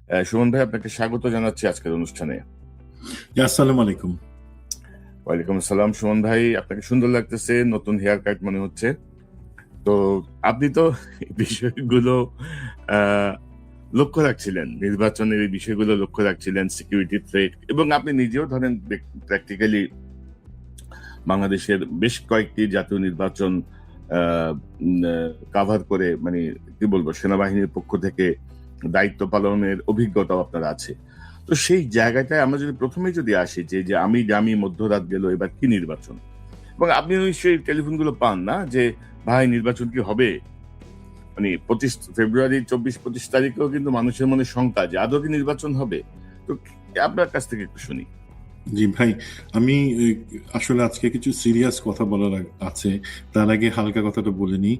সুমন ভাই, আপনাকে স্বাগত জানাচ্ছি আজকের অনুষ্ঠানে। আসসালামু আলাইকুম। ওয়ালাইকুম আসসালাম। সুমন ভাই, আপনাকে সুন্দর লাগতেছে, নতুন হেয়ার কাট মনে হচ্ছে। তো আপনি তো এই বিষয়গুলো আহ, লক্ষ্য রাখছিলেন, নির্বাচনের এই বিষয়গুলো লক্ষ্য রাখছিলেন, সিকিউরিটি থ্রেট, এবং আপনি নিজেও ধরেন প্র্যাকটিক্যালি বাংলাদেশের বেশ কয়েকটি জাতীয় নির্বাচন কাভার করে, মানে কি বলবো, সেনাবাহিনীর পক্ষ থেকে দায়িত্ব পালনের অভিজ্ঞতাও আপনার আছে। তো সেই জায়গাটায় আমরা যদি প্রথমেই যদি আসি যে যে আমি জামি মধ্যরাত গেল, এবার কি নির্বাচন, এবং আপনি নিশ্চয়ই টেলিফোনগুলো পান না যে ভাই নির্বাচন কি হবে? মানে 25 ফেব্রুয়ারি 24-25 তারিখেও কিন্তু মানুষের মনে শঙ্কা যে আদৌ কি নির্বাচন হবে। তো আপনার কাছ থেকে একটু শুনি। জি ভাই, আমি আসলে আজকে কিছু সিরিয়াস কথা বলার আছে। তার আগে হালকা কথাটা বলে নিই।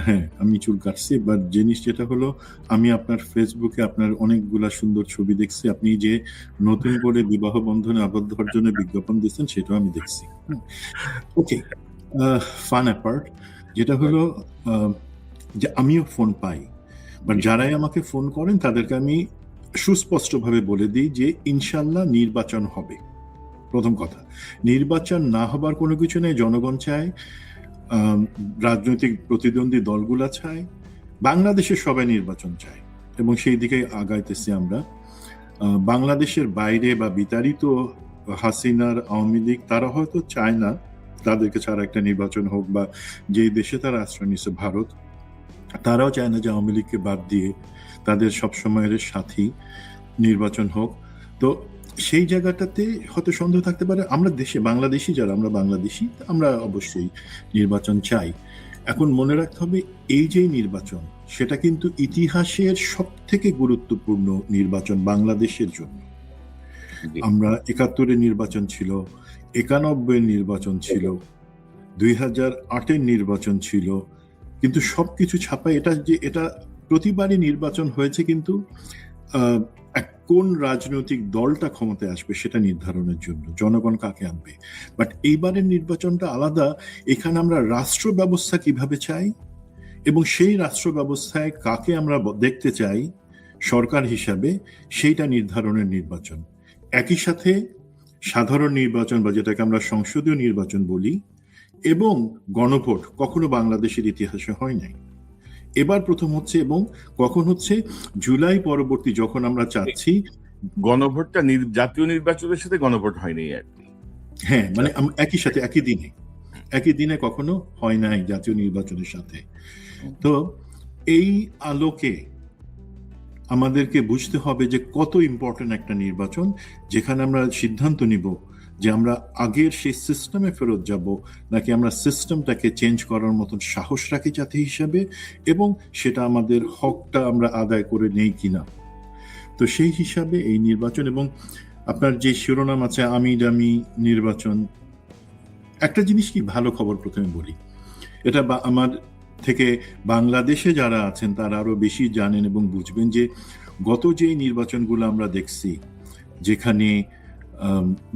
হ্যাঁ, আমি চুল কাটছি, বাট জিনিস যেটা হলো, আমি আপনার ফেসবুকে আপনার অনেকগুলা সুন্দর ছবি দেখছি। আপনি যে নতুন করে বিবাহ বন্ধনে আবদ্ধ হওয়ার জন্য বিজ্ঞাপন দিচ্ছেন, সেটাও আমি দেখছি। ওকে, ফান অ্যাপার্ট, যেটা হলো যে আমিও ফোন পাই, বাট যারাই আমাকে ফোন করেন তাদেরকে আমি সুস্পষ্টভাবে বলে দিই যে ইনশাল্লাহ নির্বাচন হবে। প্রথম কথা, নির্বাচন না হবার কোনো কিছু নেই। জনগণ চায়, রাজনৈতিক প্রতিদ্বন্দ্বী দলগুলা চায়, বাংলাদেশের সবাই নির্বাচন চায়, এবং সেই দিকে আগাইতেছি আমরা। বাংলাদেশের বাইরে বা বিতাড়িত হাসিনার আওয়ামী লীগ তারা হয়তো চায় না তাদেরকে ছাড়া একটা নির্বাচন হোক, বা যেই দেশে তারা আশ্রয় নিচ্ছে ভারত, তারাও চায় না যে আওয়ামী লীগকে বাদ দিয়ে তাদের সবসময়ের সাথী নির্বাচন হোক। তো সেই জায়গাটাতে হয়তো সন্দেহ থাকতে পারে। আমরা দেশে বাংলাদেশি যারা, আমরা বাংলাদেশি, আমরা অবশ্যই নির্বাচন চাই। এখন মনে রাখতে হবে, এই যে নির্বাচন, সেটা কিন্তু ইতিহাসের সব থেকে গুরুত্বপূর্ণ নির্বাচন বাংলাদেশের জন্য। আমরা ৭১-এর নির্বাচন ছিল, ৯১-এর নির্বাচন ছিল, ২০০৮-এর নির্বাচন ছিল, কিন্তু সবকিছু ছাপায় এটা প্রতিবারই নির্বাচন হয়েছে, কিন্তু কোন রাজনৈতিক দলটা ক্ষমতায় আসবে সেটা নির্ধারণের জন্য, জনগণ কাকে আনবে। বাট এইবারের নির্বাচনটা আলাদা। এখানে আমরা রাষ্ট্র ব্যবস্থা কিভাবে চাই, এবং সেই রাষ্ট্র ব্যবস্থায় কাকে আমরা দেখতে চাই সরকার হিসাবে, সেইটা নির্ধারণের নির্বাচন। একই সাথে সাধারণ নির্বাচন, বা যেটাকে আমরা সংসদীয় নির্বাচন বলি, এবং গণভোট কখনো বাংলাদেশের ইতিহাসে হয় নাই, এবার প্রথম হচ্ছে। এবং কখন হচ্ছে? জুলাই পরবর্তী, যখন আমরা চাচ্ছি গণভোটটা জাতীয় নির্বাচনের সাথে গণভোট হয়নি আর কি। হ্যাঁ, মানে একই সাথে একই দিনে কখনো হয় নাই জাতীয় নির্বাচনের সাথে। তো এই আলোকে আমাদেরকে বুঝতে হবে যে কত ইম্পর্টেন্ট একটা নির্বাচন, যেখানে আমরা সিদ্ধান্ত নিব যে আমরা আগের সেই সিস্টেমে ফেরত যাব, নাকি আমরা সিস্টেমটাকে চেঞ্জ করার মতন সাহস রাখি জাতি হিসাবে, এবং সেটা আমাদের হকটা আমরা আদায় করে নেই কিনা। তো সেই হিসাবে এই নির্বাচন, এবং আপনার যে শিরোনাম আছে আমি ডামি নির্বাচন, একটা জিনিস কি, ভালো খবর প্রথমে বলি, এটা আমার থেকে বাংলাদেশে যারা আছেন তারা আরো বেশি জানেন এবং বুঝবেন যে গত যে নির্বাচনগুলো আমরা দেখছি, যেখানে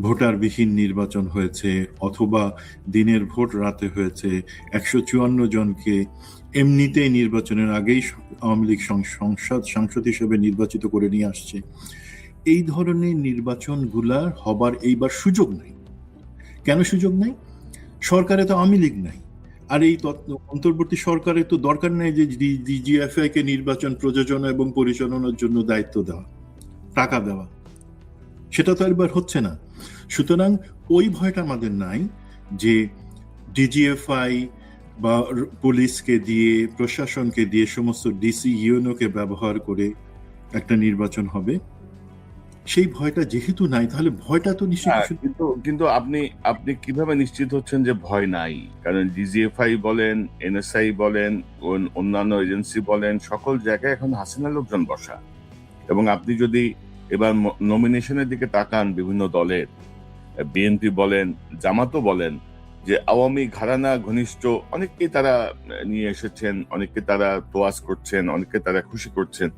ভোটারবিহীন নির্বাচন হয়েছে, অথবা দিনের ভোট রাতে হয়েছে, ১৫৪ জনকে এমনিতেই নির্বাচনের আগেই আওয়ামী লীগ সাংসদ হিসেবে নির্বাচিত করে নিয়ে আসছে, এই ধরনের নির্বাচনগুলা হবার এইবার সুযোগ নাই। কেন সুযোগ নাই? সরকারে তো আওয়ামী লীগ নাই, আর এই অন্তর্বর্তী সরকারের তো দরকার নেই যে ডিজিএফআই কে নির্বাচন প্রযোজনা এবং পরিচালনার জন্য দায়িত্ব দেওয়া, টাকা দেওয়া, সেটা তো এবার হচ্ছে না। সুতরাং ওই ভয়টা আমাদের নাই যে ডিজিএফআই বা পুলিশকে দিয়ে, প্রশাসনকে দিয়ে, সমস্ত ডিসি ইউএনওকে ব্যবহার করে একটা নির্বাচন হবে, সেই ভয়টা যেহেতু নাই, তাহলে ভয়টা তো নিশ্চয়ই। কিন্তু কিন্তু আপনি আপনি কিভাবে নিশ্চিত হচ্ছেন যে ভয় নাই? কারণ ডিজিএফআই বলেন, এনএসআই বলেন, অন্যান্য এজেন্সি বলেন, সকল জায়গায় এখন হাসিনা লোকজন বসা। এবং আপনি যদি এবার নমিনেশনের দিকে তাকান, বিভিন্ন দলের, বিএনপি বলেন, জামাতও বলেন, যে আওয়ামী ঘরানা ঘনিষ্ঠ অনেককে তারা নিয়ে এসেছেন, অনেককে তারা তোয়াজ করছেন, অনেককে তারা খুশি করছেন,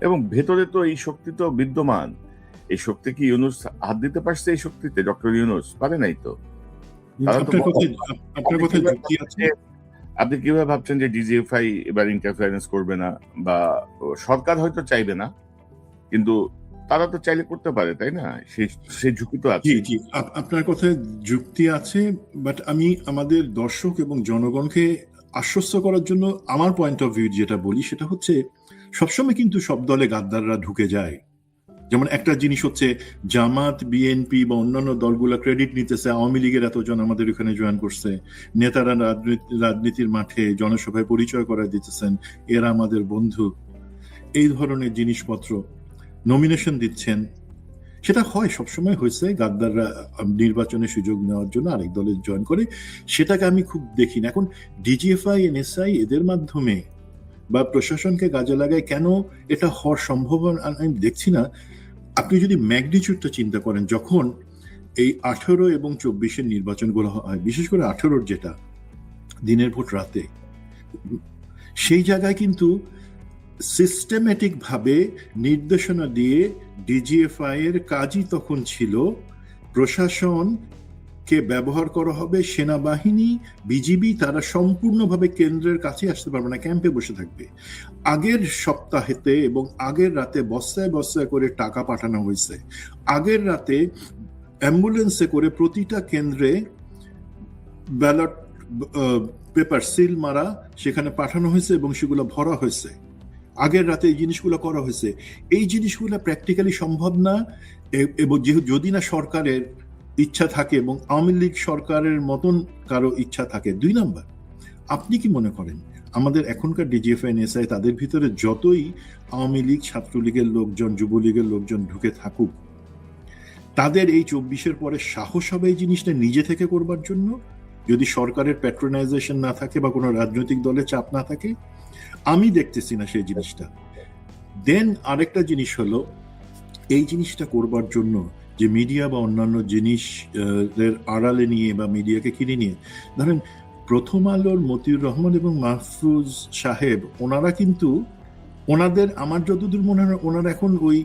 এবং ভেতরে তো এই শক্তি তো বিদ্যমান। এই শক্তি কি ইউনূস হাত দিতে পারছে? এই শক্তিতে ডক্টর ইউনূস পারে নাই তো। আপনি কিভাবে ভাবছেন যে ডিজিএফআই এবার ইন্টারফারেন্স করবে না, বা সরকার হয়তো চাইবে না, কিন্তু তারা তো চাইলে করতে পারে, তাই না? সেই ঝুঁকি তো জি আছে। জি, আপনার কথায় যুক্তি আছে, বাট আমি আমাদের দর্শক এবং জনগণকে আশ্বস্ত করার জন্য আমার পয়েন্ট অফ ভিউ যেটা বলি সেটা হচ্ছে, সবসময় কিন্তু সব দলে গাদ্দাররা ঢুকে যায়। যেমন একটা জিনিস হচ্ছে, জামাত, বিএনপি বা অন্যান্য দলগুলো ক্রেডিট নিতেছে আওয়ামী লীগের এতজন আমাদের এখানে জয়েন করছে, নেতারা রাজনীতির মাঠে জনসভায় পরিচয় করে দিতেছেন এরা আমাদের বন্ধু, এই ধরনের জিনিসপত্র নমিনেশন দিচ্ছেন। সেটা হয়, সবসময় হয়েছে, গাদ্দাররা নির্বাচনে সুযোগ নেওয়ার জন্য আরেক দলে জয়েন করে, সেটাকে আমি খুব দেখি না। এখন ডিজিএফআই, এনএসআই এদের মাধ্যমে বা প্রশাসনকে কাজে লাগায় কেন এটা হওয়ার সম্ভাবনা আমি দেখছি না। আপনি যদি ম্যাগনিটিউডটা চিন্তা করেন, যখন এই 18 এবং 24-এর নির্বাচনগুলো হয়, বিশেষ করে 18-র যেটা দিনের ভোট রাতে, সেই জায়গায় কিন্তু সিস্টেমেটিক ভাবে নির্দেশনা দিয়ে ডিজিএফআই এর কাজই তখন ছিল প্রশাসনকে ব্যবহার করা হবে, সেনাবাহিনী, বিজিবি তারা সম্পূর্ণভাবে কেন্দ্রের কাছে আসতে পারবে না, ক্যাম্পে বসে থাকবে। আগের সপ্তাহেতে এবং আগের রাতে বস্তায় বস্তায় করে টাকা পাঠানো হয়েছে, আগের রাতে অ্যাম্বুলেন্সে করে প্রতিটা কেন্দ্রে ব্যালট পেপার সিল মারা সেখানে পাঠানো হয়েছে এবং সেগুলো ভরা হয়েছে। আগের রাতে এই জিনিসগুলো করা হয়েছে। এই জিনিসগুলো প্র্যাকটিক্যালি সম্ভব না, এবং যদি না সরকারের ইচ্ছা থাকে এবং আওয়ামী লীগ সরকারের মতন কারো ইচ্ছা থাকে। 2 নাম্বার, আপনি কি মনে করেন আমাদের এখনকার ডিজিএফআই, এনএসআই তাদের ভিতরে যতই আওয়ামী লীগ, ছাত্রলীগের লোকজন, যুবলীগের লোকজন ঢুকে থাকুক, তাদের এই 24-এর পরে সাহস হবে এই জিনিসটা নিজে থেকে করবার জন্য, যদি সরকারের প্যাট্রোনাইজেশন না থাকে বা কোনো রাজনৈতিক দলের চাপ না থাকে? আমি দেখতেছি না সেই জিনিসটা। দেন আরেকটা জিনিস হলো, এই জিনিসটা করবার জন্য যে মিডিয়া বা অন্যান্য জিনিস এর আড়ালে নিয়ে বা মিডিয়াকে কিনে নিয়ে, ধরেন প্রথম আলোর মতিউর রহমান এবং মাহফুজ সাহেব, ওনারা কিন্তু ওনাদের, আমার যতদূর মনে হয়, ওনারা এখন ওই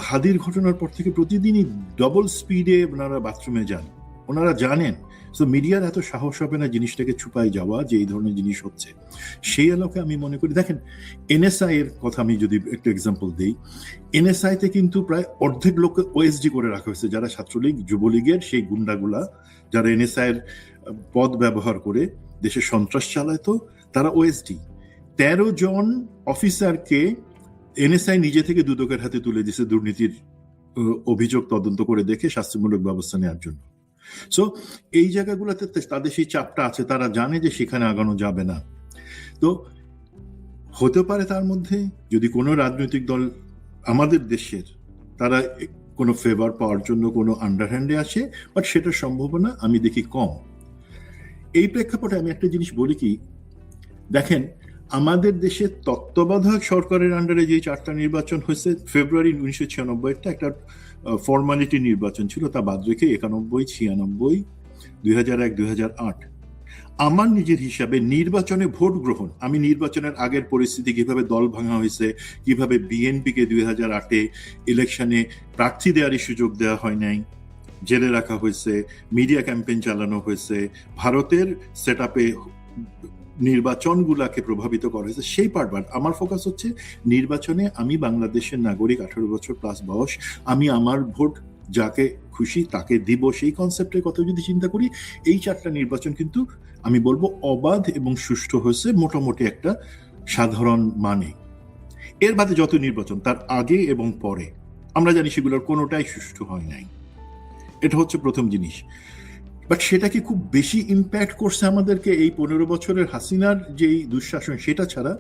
হাদির ঘটনার পর থেকে প্রতিদিনই ডবল স্পিডে ওনারা বাথরুমে যান। ওনারা জানেন, সো মিডিয়ার এত সাহস হবে না জিনিসটাকে ছুপাই যাওয়া যে এই ধরনের জিনিস হচ্ছে। সেই আলোকে আমি মনে করি, দেখেন এনএসআই এর কথা আমি যদি একটা এক্সাম্পল দিই, এনএসআই তে কিন্তু প্রায় অর্ধেক লোককে ওএসডি করে রাখা হয়েছে, যারা ছাত্রলীগ, যুবলীগের সেই গুন্ডাগুলা, যারা এনএসআই এর পদ ব্যবহার করে দেশে সন্ত্রাস চালাতো, তারা ওএসডি। 13 জন অফিসারকে এনএসআই নিজে থেকে দুদকের হাতে তুলে দিয়েছে দুর্নীতির অভিযোগ তদন্ত করে দেখে শাস্তিমূলক ব্যবস্থা নেওয়ার জন্য। সো এই জায়গাগুলোতে তাদের সেই চাপটা আছে, তারা জানে যে সেখানে আগানো যাবে না। তো হতে পারে তার মধ্যে যদি কোনো রাজনৈতিক দল আমাদের দেশের, তারা কোনো ফেভার পাওয়ার জন্য কোনো আন্ডারহ্যান্ডে আসে, বাট সেটার সম্ভাবনা আমি দেখি কম। এই প্রেক্ষাপটে আমি একটা জিনিস বলি কি, দেখেন আমাদের দেশে তত্ত্বাবধায়ক সরকারের আন্ডারে যে 4টা নির্বাচন হয়েছে, ফেব্রুয়ারি 1996 একটা ফর্মালিটি নির্বাচন ছিল, তা বাদ রেখে 91, 96, 2001, 2008 আমার নিজের হিসাবে নির্বাচনে ভোট গ্রহণ, আমি নির্বাচনের আগের পরিস্থিতি, কিভাবে দল ভাঙা হয়েছে, কিভাবে বিএনপিকে 2008-এ ইলেকশনে প্রার্থী দেওয়ারই সুযোগ দেওয়া হয় নাই, জেলে রাখা হয়েছে, মিডিয়া ক্যাম্পেইন চালানো হয়েছে, ভারতের সেট আপে নির্বাচনগুলাকে প্রভাবিত করা হয়েছে, সেই পার্টবার আমার ফোকাস হচ্ছে নির্বাচনে আমি বাংলাদেশের নাগরিক, 18 বছর প্লাস বয়স, আমি আমার ভোট যাকে খুশি তাকে দিব, সেই কনসেপ্টের কথা যদি চিন্তা করি, এই 4টা নির্বাচন কিন্তু আমি বলবো অবাধ এবং সুষ্ঠু হয়েছে মোটামুটি একটা সাধারণ মানে। এর বাদে যত নির্বাচন তার আগে এবং পরে আমরা জানি সেগুলোর কোনোটাই সুষ্ঠু হয় নাই, এটা হচ্ছে প্রথম জিনিস। বাট সেটা কি খুব বেশি ইম্প্যাক্ট করছে আমাদেরকে এই 15 বছরের হাসিনার যেই দুঃশাসন, সেটা ছাড়া?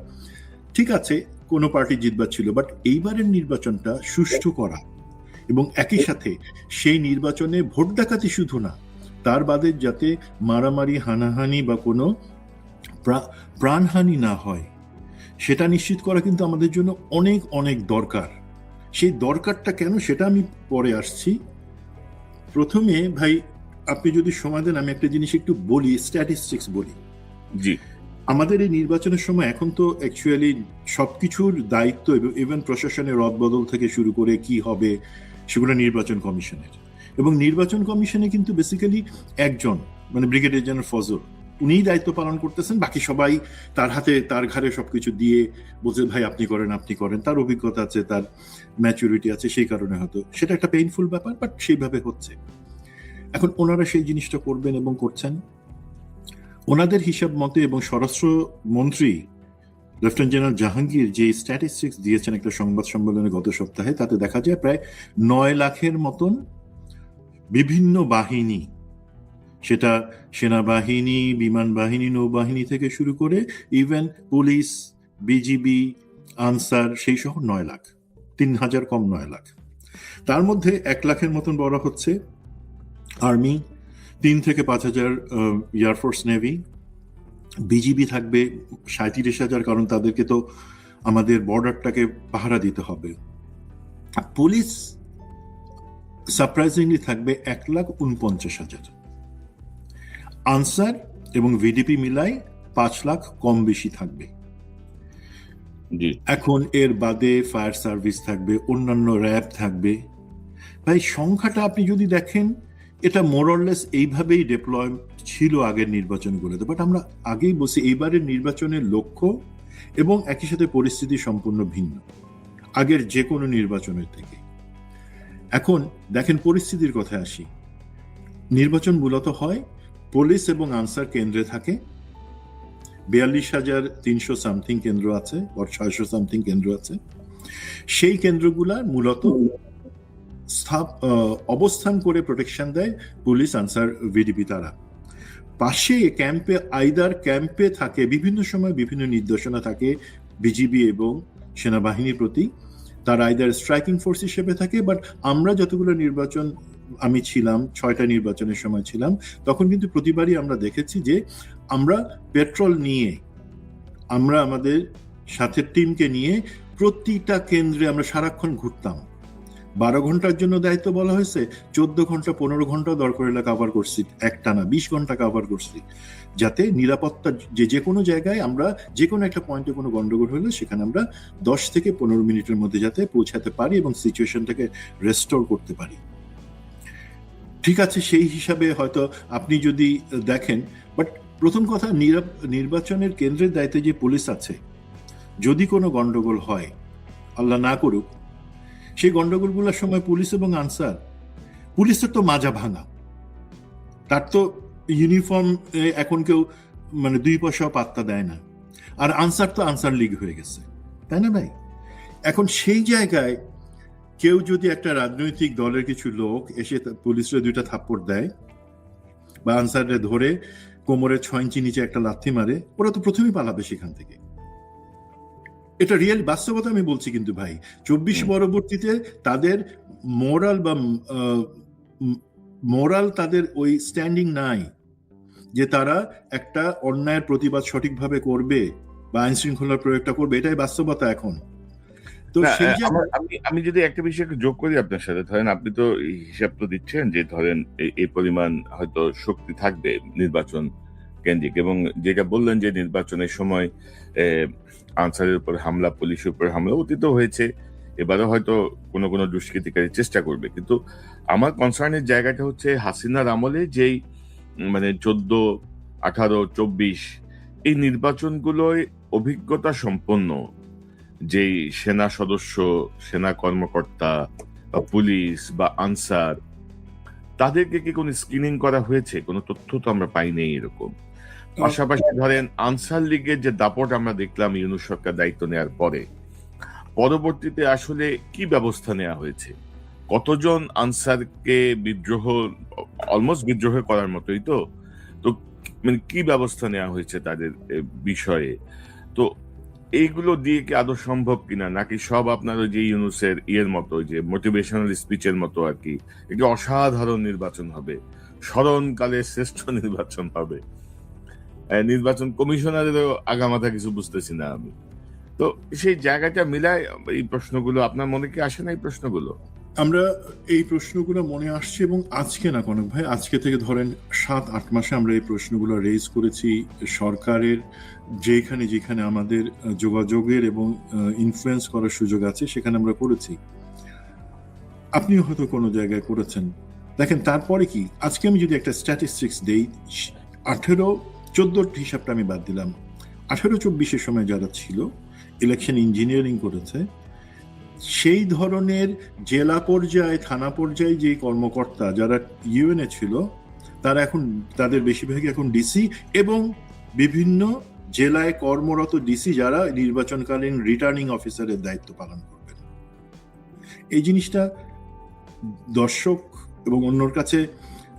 ঠিক আছে, কোনো পার্টি জিতবার ছিল, বাট এইবারের নির্বাচনটা সুষ্ঠু করা এবং একই সাথে সেই নির্বাচনে ভোট ডাকাতি শুধু না, তার বাদে যাতে মারামারি, হানাহানি বা কোনো প্রাণহানি না হয়, সেটা নিশ্চিত করা কিন্তু আমাদের জন্য অনেক অনেক দরকার। সেই দরকারটা কেন সেটা আমি পরে আসছি। প্রথমে ভাই আপনি যদি সময় দেন আমি একটা জিনিস একটু বলি, স্ট্যাটিস্টিক্স বলি। জি, আমাদের এই নির্বাচনের সময় এখন তো অ্যাকচুয়ালি সবকিছুর দায়িত্ব ইভেন প্রশাসনের রদবদল থেকে শুরু করে কি হবে সেগুলো নির্বাচন কমিশনের, এবং নির্বাচন কমিশনে কিন্তু বেসিক্যালি একজন, মানে ব্রিগেডিয়ার জেনারেল ফজল, উনিই দায়িত্ব পালন করতেছেন, বাকি সবাই তার হাতে তার ঘাড়ে সবকিছু দিয়ে বলছে ভাই আপনি করেন, তার অভিজ্ঞতা আছে, তার ম্যাচুরিটি আছে, সেই কারণে হয়তো সেটা একটা পেইনফুল ব্যাপার, বাট সেইভাবে হচ্ছে। এখন ওনারা সেই জিনিসটা করবেন এবং করছেন ওনাদের হিসাব মতে, এবং স্বরাষ্ট্র মন্ত্রী লেফটেন্যান্ট জেনারেল জাহাঙ্গীর যে স্ট্যাটিস্টিক্স দিয়েছেন একটা সংবাদ সম্মেলনে গত সপ্তাহে, তাতে দেখা যায় প্রায় 9 লাখের মতন বিভিন্ন বাহিনী, সেটা সেনাবাহিনী, বিমান বাহিনী, নৌবাহিনী থেকে শুরু করে ইভেন পুলিশ, বিজিবি, আনসার, সেই সহ 9 লাখ, 3,000 কম 9 লাখ। তার মধ্যে 1 লাখের মতন বড় হচ্ছে আর্মি, 3 থেকে 5,000 এয়ারফোর্স, নেভি, বিজিবি থাকবে 37,000, কারণ তাদেরকে তো আমাদের বর্ডারটাকে পাহারা দিতে হবে। পুলিশ সারপ্রাইজিংলি থাকবে 1,49,000। আনসার এবং ভিডিপি মিলাই 5 লাখ কম বেশি থাকবে। এখন এর বাদে ফায়ার সার্ভিস থাকবে, অন্যান্য র্যাব থাকবে। ভাই সংখ্যাটা আপনি যদি দেখেন, এটা মোরলেস এইভাবেই ডিপ্লয় ছিল আগের নির্বাচনগুলোতে, বাট আমরা আগেই বলছি এইবারের নির্বাচনের লক্ষ্য এবং একই সাথে পরিস্থিতি সম্পূর্ণ ভিন্ন আগের যে কোনো নির্বাচনের থেকে। এখন দেখেন পরিস্থিতির কথায় আসি। নির্বাচন মূলত হয় পুলিশ এবং আনসার কেন্দ্রে থাকে, 42,300 সামথিং কেন্দ্র আছে, 600 সামথিং কেন্দ্র আছে। সেই কেন্দ্রগুলা মূলত অবস্থান করে প্রোটেকশন দেয় পুলিশ, আনসার, ভিডিপি। তারা পাশে ক্যাম্পে, আইদার ক্যাম্পে থাকে, বিভিন্ন সময় বিভিন্ন নির্দেশনা থাকে বিজিবি এবং সেনাবাহিনীর প্রতি, তারা আইদার স্ট্রাইকিং ফোর্স হিসেবে থাকে। বাট আমরা যতগুলো নির্বাচন, আমি ছিলাম 6টা নির্বাচনের সময় ছিলাম, তখন কিন্তু প্রতিবারই আমরা দেখেছি যে আমরা পেট্রোল নিয়ে, আমরা আমাদের সাথে টিমকে নিয়ে প্রতিটা কেন্দ্রে আমরা সারাক্ষণ ঘুরতাম। 12 ঘন্টার জন্য দায়িত্ব বলা হয়েছে, 14 ঘন্টা 15 ঘন্টা দরকার হলে কাভার করছি, একটানা 20 ঘন্টা কাভার করছি, যাতে নিরাপত্তা যে কোনো জায়গায় আমরা যে কোনো একটা পয়েন্টে কোনো গন্ডগোল হলে সেখানে আমরা 10 থেকে 15 মিনিটের মধ্যে যাতে পৌঁছাতে পারি এবং সিচুয়েশনটাকে রেস্টোর করতে পারি। ঠিক আছে, সেই হিসাবে হয়তো আপনি যদি দেখেন, বাট প্রথম কথা, নির্বাচনের কেন্দ্রের দায়িত্বে যে পুলিশ আছে, যদি কোনো গন্ডগোল হয়, আল্লাহ না করুক, সেই গন্ডগোলগুলোর সময় পুলিশ এবং আনসার, পুলিশের তো মাজা ভাঙা, তার তো ইউনিফর্ম এখন কেউ 2 পয়সাও পাত্তা দেয় না, আর আনসার তো আনসার লিগ হয়ে গেছে, তাই না ভাই? এখন সেই জায়গায় কেউ যদি একটা রাজনৈতিক দলের কিছু লোক এসে পুলিশরে 2টা থাপ্পড় দেয় বা আনসারে ধরে কোমরে 6 ইঞ্চি নিচে একটা লাথি মারে, ওরা তো প্রথমেই পালাবে সেখান থেকে। এটা রিয়েল বাস্তবতা আমি বলছি। কিন্তু ভাই 24 পরবর্তীতে তাদের মোরাল তাদের ওই স্ট্যান্ডিং নাই যে তারা একটা অন্যায়ের প্রতিবাদ সঠিকভাবে করবে বা আইন শৃঙ্খলার প্রয়োগটা করবে, এটাই বাস্তবতা এখন। তো আমি যদি একটা বিষয় যোগ করি আপনার সাথে, ধরেন আপনি তো হিসাব তো দিচ্ছেন যে ধরেন এই পরিমাণ হয়তো শক্তি থাকবে নির্বাচন কেন্দ্রিক, এবং যেটা বললেন যে নির্বাচনের সময় আনসারের উপর হামলা, পুলিশের উপর হামলা অতীত হয়েছে, এবারও হয়তো কোনো কোনো দুষ্কৃতিকারী চেষ্টা করবে। কিন্তু আমার কনসার্নের জায়গাটা হচ্ছে হাসিনার আমলে যেই 14, 18, 24 এই নির্বাচনগুলোয় অভিজ্ঞতা সম্পন্ন যেই সেনা সদস্য, সেনা কর্মকর্তা বা পুলিশ বা আনসার, তাদেরকে কি কোনো স্ক্রিনিং করা হয়েছে? কোনো তথ্য তো আমরা পাইনি এরকম। পাশাপাশি ধরেন আনসার লীগের যে দাপট আমরা দেখলাম ইউনূস সরকার দায়িত্ব নেওয়ার পরে, পরবর্তীতে আসলে কি ব্যবস্থা নেওয়া হয়েছে? কতজন আনসারকে অলমোস্ট বিদ্রোহ করার মতোই তো কি ব্যবস্থা নেওয়া হয়েছে তাদের বিষয়ে? তো এইগুলো দিয়ে কি আদৌ সম্ভব কিনা, নাকি সব আপনার ওই যে ইউনূসের মতো, যে মোটিভেশনাল স্পিচের মতো আর কি, একটি অসাধারণ নির্বাচন হবে, স্মরণকালের শ্রেষ্ঠ নির্বাচন হবে, নির্বাচন কমিশনারেরও আগামাথা কিছু বুঝতেছি না আমি। তো সেই জায়গাটা মিলায় এই প্রশ্নগুলো আপনার মনে কি আসে না? এই প্রশ্নগুলো আমরা এই প্রশ্নগুলো মনে আসছে, এবং আজকে না কনক ভাই, আজকে থেকে ধরেন 7-8 মাসে আমরা এই প্রশ্নগুলো রেজ করেছি সরকারের যেখানে যেখানে আমাদের যোগাযোগের এবং ইনফ্লুয়েন্স করার সুযোগ আছে সেখানে আমরা করেছি। আপনিও হয়তো কোনো জায়গায় করেছেন। দেখেন তারপরে কি, আজকে আমি যদি একটা স্ট্যাটিস্টিক্স দেই, 14 হিসাবটা আমি বাদ দিলাম, 18-24-এর সময় যারা ছিল ইলেকশন ইঞ্জিনিয়ারিং করেছে, সেই ধরনের জেলা পর্যায়ে থানা পর্যায়ে যে কর্মকর্তা যারা ইউএনএ ছিল, তারা এখন তাদের বেশিরভাগই এখন ডিসি এবং বিভিন্ন জেলায় কর্মরত ডিসি যারা নির্বাচনকালীন রিটার্নিং অফিসারের দায়িত্ব পালন করবেন। এই জিনিসটা দর্শক এবং অন্যর কাছে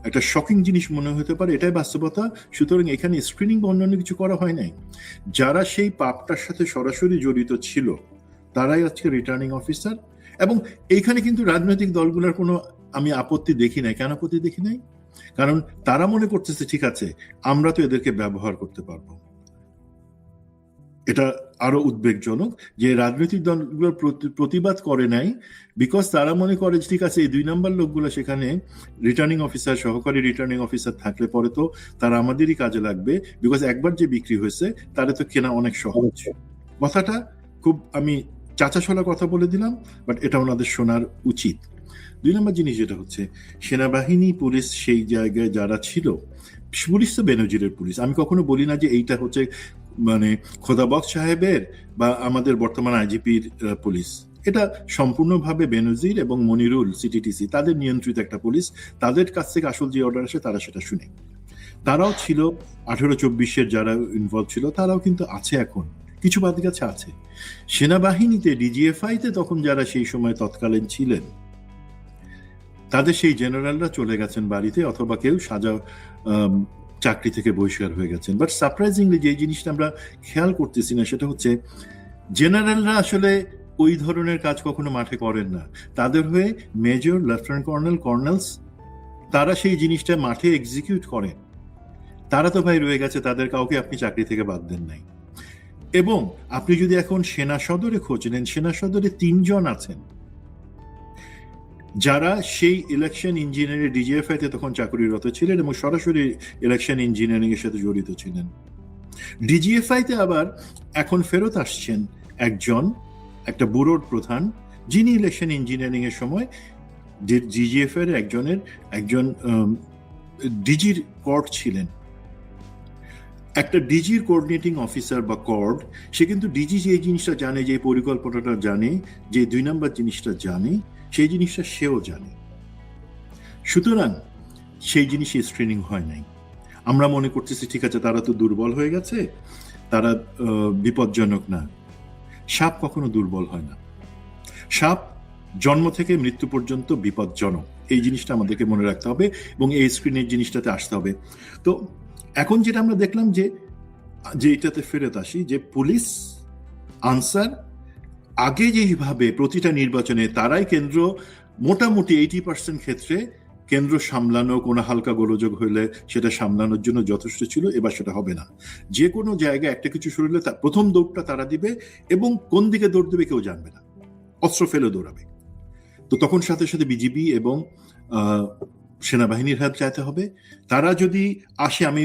একটা শকিং জিনিস মনে হতে পারে, এটাই বাস্তবতা। সুতরাং এখানে স্ক্রিনিং বা অন্যান্য কিছু করা হয় নাই। যারা সেই পাপটার সাথে সরাসরি জড়িত ছিল তারাই আজকে রিটার্নিং অফিসার। এবং এইখানে কিন্তু রাজনৈতিক দলগুলোর কোনো আমি আপত্তি দেখি নাই। কেন আপত্তি দেখি নাই? কারণ তারা মনে করতেছে ঠিক আছে, আমরা তো এদেরকে ব্যবহার করতে পারবো। এটা আরো উদ্বেগজনক যে রাজনৈতিক দলগুলো প্রতিবাদ করে নাই, বিকজ তারা মনে করে ঠিক আছে এই 2 নম্বর লোকগুলো সেখানে রিটার্নিং অফিসার, সহকারী রিটার্নিং অফিসার থাকলে পরে তো তারা আমাদেরই কাজে লাগবে, বিকজ একবার যে বিক্রি হয়েছে তারা তো কেনা অনেক সহজ। কথাটা খুব আমি চাচাশোলা কথা বলে দিলাম, বাট এটা ওনাদের শোনার উচিত। 2 নম্বর জিনিস যেটা হচ্ছে, সেনাবাহিনী পুলিশ সেই জায়গায় যারা ছিল, পুলিশ তো বেনজিরের পুলিশ। আমি কখনো বলি না যে এইটা হচ্ছে মানে খোদাবক্স সাহেবের বা আমাদের বর্তমান আইজিপির পুলিশ। এটা সম্পূর্ণভাবে বেনজির এবং মনিরুল সিটিটিসি তাদের নিয়ন্ত্রিত একটা পুলিশ। তাদের কাছ থেকে আসল যে অর্ডার আসে তারা সেটা শুনে। তারাও ছিল 18-24-এর যারা ইনভলভ ছিল, তারাও কিন্তু আছে, এখন কিছু বাদ গেছে আছে। সেনাবাহিনীতে ডিজিএফআইতে তখন যারা সেই সময় তৎকালীন ছিলেন, তাদের সেই জেনারেলরা চলে গেছেন বাড়িতে, অথবা কেউ চাকরি থেকে বহিষ্কার হয়ে গেছেন। বাট সারপ্রাইজিংলি যে জিনিসটা আমরা খেয়াল করতেছি না সেটা হচ্ছে জেনারেলরা আসলে ওই ধরনের কাজ কখনো মাঠে করেন না। তাদের হয়ে মেজর, লেফটেন্যান্ট কর্নেল, কর্নেলস তারা সেই জিনিসটা মাঠে এক্সিকিউট করেন। তারা তো ভাই রয়ে গেছে, তাদের কাউকে আপনি চাকরি থেকে বাদ দেন নাই। এবং আপনি যদি এখন সেনা সদরে খোঁজ নেন, সেনা সদরে 3 জন আছেন যারা সেই ইলেকশন ইঞ্জিনিয়ারিং ডিজিএফআইতে তখন চাকরিরত ছিলেন এবং সরাসরি ইলেকশন ইঞ্জিনিয়ারিং এর সাথে জড়িত ছিলেন। ডিজিএফআইতে আবার এখন ফেরত আসছেন একটা ব্যুরোর প্রধান, যিনি ইলেকশন ইঞ্জিনিয়ারিং এর সময় ডিজিএফআই এর একজন ডিজির কর্ড ছিলেন। একটা ডিজির কোঅর্ডিনেটিং অফিসার বা কর্ড, সে কিন্তু ডিজি যে জিনিসটা জানে, যে পরিকল্পনাটা জানে, যে 2 নম্বর জিনিসটা জানে, সেই জিনিসটা সেও জানে। সুতরাং সেই জিনিসে স্ক্রিনিং হয় নাই। আমরা মনে করতেছি ঠিক আছে তারা তো দুর্বল হয়ে গেছে, তারা বিপজ্জনক না। সাপ কখনো দুর্বল হয় না। সাপ জন্ম থেকে মৃত্যু পর্যন্ত বিপজ্জনক। এই জিনিসটা আমাদেরকে মনে রাখতে হবে এবং এই স্ক্রিনের জিনিসটাতে আসতে হবে। তো এখন যেটা আমরা দেখলাম যে এটাতে ফেরত আসি, যে পুলিশ, আনসার আগে যেভাবে প্রতিটা নির্বাচনে তারাই কেন্দ্র, মোটামুটি 80% ক্ষেত্রে কেন্দ্র সামলানো, কোনো হালকা গোলযোগ হইলে সেটা সামলানোর জন্য যথেষ্ট ছিল, এবার সেটা হবে না। যে কোনো জায়গায় একটা কিছু শুরু হলে প্রথম দৌড়টা তারা দিবে এবং কোন দিকে দৌড় দেবে কেউ জানবে না, অস্ত্র ফেলে দৌড়াবে। তো তখন সাথে সাথে বিজিবি এবং সেনাবাহিনীর হেল্প চাইতে হবে। তারা যদি আসে, আমি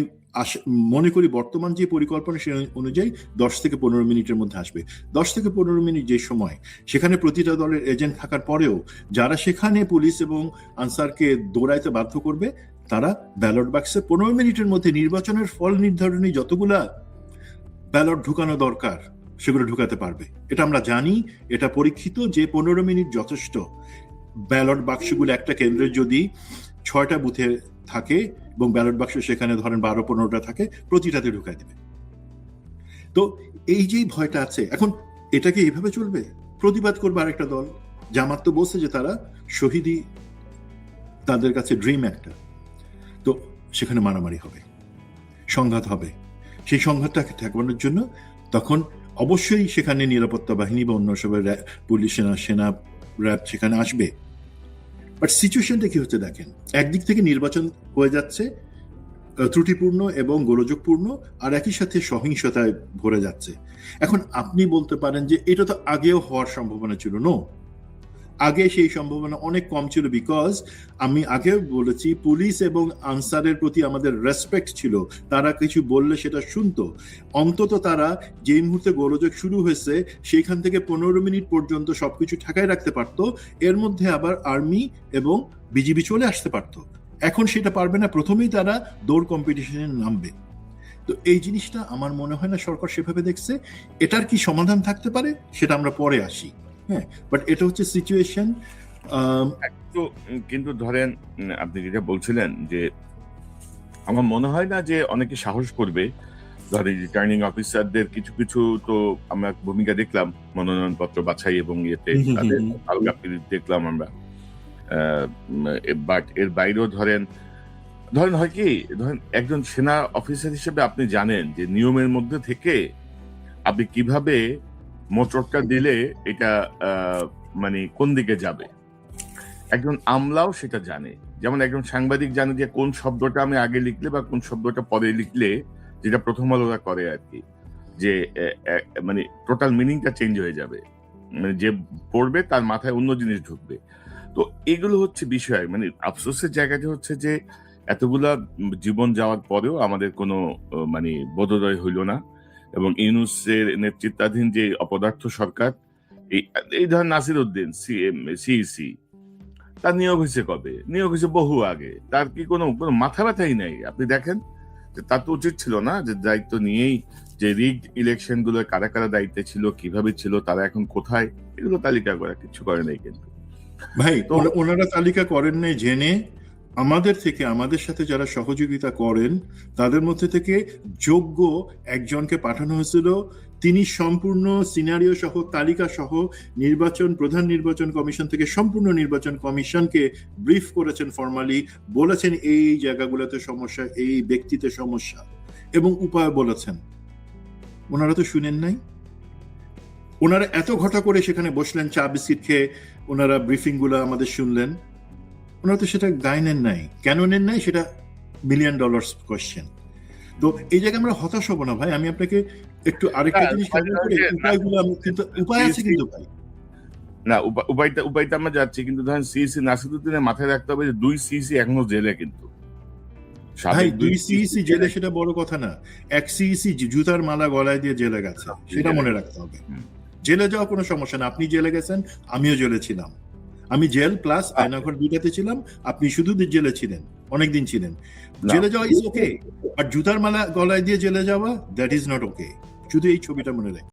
মনে করি বর্তমান যে পরিকল্পনা সে অনুযায়ী 10 থেকে 15 মিনিটের মধ্যে আসবে। 10 থেকে 15 মিনিট যে সময়, সেখানে প্রতিটা দলের এজেন্ট থাকার পরেও যারা সেখানে পুলিশ এবং আনসারকে দৌড়াইতে বাধ্য করবে, তারা ব্যালট বাক্সে 15 মিনিটের মধ্যে নির্বাচনের ফল নির্ধারণী যতগুলা ব্যালট ঢুকানো দরকার সেগুলো ঢুকাতে পারবে। এটা আমরা জানি, এটা পরীক্ষিত যে 15 মিনিট যথেষ্ট। ব্যালট বাক্সগুলো একটা কেন্দ্রের যদি 6টা বুথে থাকে এবং ব্যালট বাক্স সেখানে ধরেন 12-15টা থাকে, প্রতিটাতে ঢুকাই দেবে। তো এই যে ভয়টা আছে, এখন এটাকে এইভাবে চলবে? প্রতিবাদ করবে আরেকটা দল। জামাত তো বলছে যে তারা শহীদি তাদের কাছে ড্রিম একটা। তো সেখানে মারামারি হবে, সংঘাত হবে। সেই সংঘাতটাকে ঠেকানোর জন্য তখন অবশ্যই সেখানে নিরাপত্তা বাহিনী বা অন্য সবাই পুলিশ, সেনা, র্যাব সেখানে আসবে। বাট সিচুয়েশনটা কি হচ্ছে দেখেন, একদিক থেকে নির্বাচন হয়ে যাচ্ছে ত্রুটিপূর্ণ এবং গোলযোগপূর্ণ, আর একই সাথে সহিংসতায় ভরে যাচ্ছে। এখন আপনি বলতে পারেন যে এটা তো আগেও হওয়ার সম্ভাবনা ছিল। নো, আগে সেই সম্ভাবনা অনেক কম ছিল, বিকজ আমি আগেও বলেছি পুলিশ এবং আনসারের প্রতি আমাদের রেসপেক্ট ছিল। তারা কিছু বললে সেটা শুনতো। অন্তত তারা যেই মুহূর্তে গোলযোগ শুরু হয়েছে সেইখান থেকে 15 মিনিট পর্যন্ত সবকিছু ঠেকায় রাখতে পারতো। এর মধ্যে আবার আর্মি এবং বিজিবি চলে আসতে পারতো। এখন সেটা পারবে না। প্রথমেই তারা দৌড় কম্পিটিশনে নামবে। তো এই জিনিসটা আমার মনে হয় না সরকার সেভাবে দেখছে। এটার কি সমাধান থাকতে পারে সেটা আমরা পরে আসি। হ্যাঁ, বাট এটা হচ্ছে সিচুয়েশন। কিন্তু কিন্তু ধরেন আপনি যেটা বলছিলেন যে আমার মনে হয় না যে অনেকে সাহস করবে। ধরেন রিটার্নিং অফিসারদের কিছু কিছু তো আমরা ভূমিকা দেখলাম মনোনয়নপত্র বাছাই এবং ইয়েতে তাদের হালকা পিরিত দেখলাম আমরা। বাট এর বাইরেও ধরেন হয় কি, ধরেন একজন সেনা অফিসার হিসেবে আপনি জানেন যে নিয়মের মধ্যে থেকে আপনি কিভাবে মোটরটা দিলে এটা মানে কোন দিকে যাবে। একজন আমলাও সেটা জানে, যেমন একজন সাংবাদিক জানে যে কোন শব্দটা আমি আগে লিখলে বা কোন শব্দটা পরে লিখলে, যেটা প্রথম আলোরা করে আর কি, যে মানে টোটাল মিনিংটা চেঞ্জ হয়ে যাবে, মানে যে পড়বে তার মাথায় অন্য জিনিস ঢুকবে। তো এগুলো হচ্ছে বিষয়, মানে আফসোসের জায়গাটা হচ্ছে যে এতগুলা জীবন যাওয়ার পরেও আমাদের কোনো মানে বোধোদয় হইল না। এবং ইউনূসের নেতৃত্বাধীন যে অপদার্থ সরকার, এই ধরেন নাসির উদ্দিন সিইসি, তার নিয়োগ হয়েছে কবে? নিয়োগ হয়েছে বহু আগে। তার কি কোনো মাথা ব্যথাই নাই? আপনি দেখেন যে তার তো উচিত ছিল না যে দায়িত্ব নিয়েই যে রিগড ইলেকশন গুলো কারা কারা দায়িত্বে ছিল, কিভাবে ছিল, তারা এখন কোথায়, এগুলো তালিকা করা কিছু করে নাই কিন্তু। ভাই ওনারা তালিকা করেন নাই জেনে, আমাদের থেকে আমাদের সাথে যারা সহযোগিতা করেন তাদের মধ্যে থেকে যোগ্য একজনকে পাঠানো হয়েছিল। তিনি সম্পূর্ণ সিনারিও সহ তালিকা সহ প্রধান নির্বাচন কমিশন থেকে সম্পূর্ণ নির্বাচন কমিশনকে ব্রিফ করেছেন ফর্মালি, বলেছেন এই জায়গাগুলোতে সমস্যা, এই ব্যক্তিতে সমস্যা এবং উপায় বলেছেন। ওনারা তো শুনেন নাই। ওনারা এত ঘটা করে সেখানে বসলেন, চা বিস্কিট খেয়ে ওনারা ব্রিফিং গুলো আমাদের শুনলেন। ওনারা তো সেটা গায়ে নেন নাই। কেন নেন নাই সেটা $1 মিলিয়ন কোয়েশ্চেন। তো এই জায়গায় আমরা হতাশ হব না ভাই। আমি আপনাকে একটু আরেকটা জিনিস উপায়গুলো, কিন্তু উপায় আছে কিন্তু ভাই। না, উপায়টা আমরা যাচ্ছি, কিন্তু ধরেন সিইসি নাসিরুদ্দিনের মাথায় রাখতে হবে যে 2 সিইসি এখনো জেলে কিন্তু। ভাই 2 সিইসি জেলে সেটা বড় কথা না। 1 সিইসি জুতার মালা গলায় দিয়ে জেলে গেছে, সেটা মনে রাখতে হবে। জেলে যাওয়া কোনো সমস্যা না। আপনি জেলে গেছেন, আমিও জেলে ছিলাম। আমি জেল প্লাস আয়নাঘর দুইটাতে ছিলাম, আপনি শুধু জেলে ছিলেন, অনেকদিন ছিলেন। জেলে যাওয়া ইজ ওকে, বাট জুতার মালা গলায় দিয়ে জেলে যাওয়া দ্যাট ইজ নট ওকে। শুধু এই ছবিটা মনে রাখবেন।